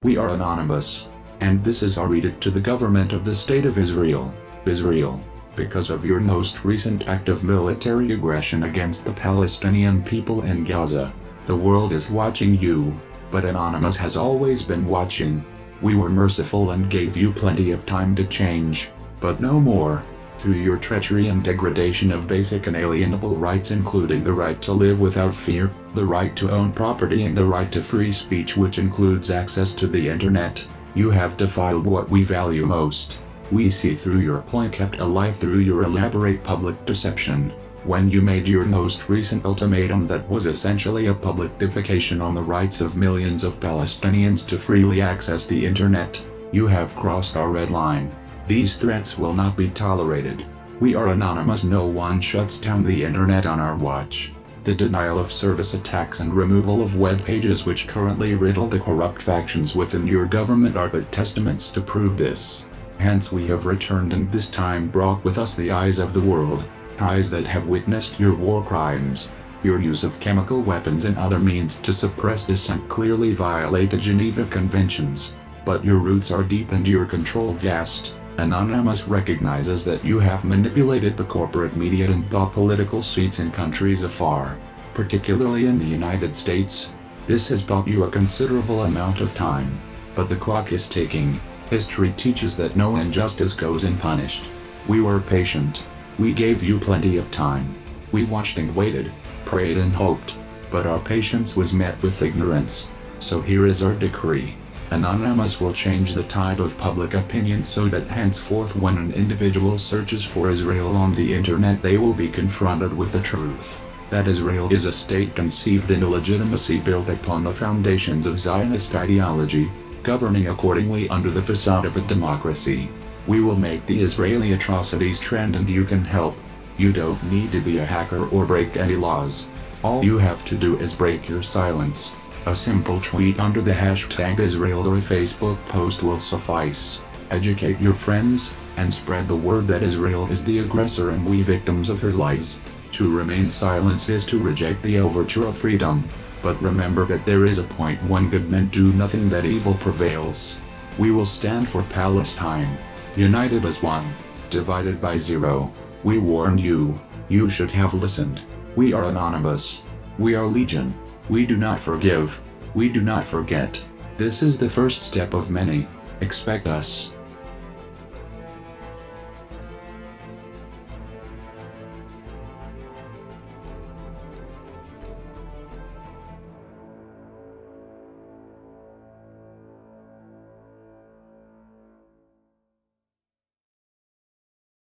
We are anonymous. And this is our edict to the government of the State of Israel. Israel, because of your most recent act of military aggression against the Palestinian people in Gaza, the world is watching you, but Anonymous has always been watching. We were merciful and gave you plenty of time to change, but no more. Through your treachery and degradation of basic and alienable rights including the right to live without fear, the right to own property and the right to free speech which includes access to the internet, you have defiled what we value most. We see through your ploy kept alive through your elaborate public deception. When you made your most recent ultimatum that was essentially a public defecation on the rights of millions of Palestinians to freely access the internet, you have crossed our red line. These threats will not be tolerated. We are anonymous. No one shuts down the internet on our watch. The denial of service attacks and removal of web pages which currently riddle the corrupt factions within your government are but testaments to prove this. Hence we have returned and this time brought with us the eyes of the world, eyes that have witnessed your war crimes. Your use of chemical weapons and other means to suppress dissent clearly violate the Geneva Conventions. But your roots are deep and your control vast. Anonymous recognizes that you have manipulated the corporate media and bought political seats in countries afar, particularly in the United States. This has bought you a considerable amount of time. But the clock is ticking. History teaches that no injustice goes unpunished. We were patient. We gave you plenty of time. We watched and waited, prayed and hoped. But our patience was met with ignorance. So here is our decree. Anonymous will change the tide of public opinion so that henceforth when an individual searches for Israel on the internet they will be confronted with the truth. That Israel is a state conceived in illegitimacy built upon the foundations of Zionist ideology, governing accordingly under the facade of a democracy. We will make the Israeli atrocities trend and you can help. You don't need to be a hacker or break any laws. All you have to do is break your silence. A simple tweet under the hashtag Israel or a Facebook post will suffice. Educate your friends, and spread the word that Israel is the aggressor and we victims of her lies. To remain silent is to reject the overture of freedom. But remember that there is a point when good men do nothing that evil prevails. We will stand for Palestine. United as one, divided by zero. We warned you. You should have listened. We are anonymous. We are legion. We do not forgive. We do not forget. This is the first step of many. Expect us.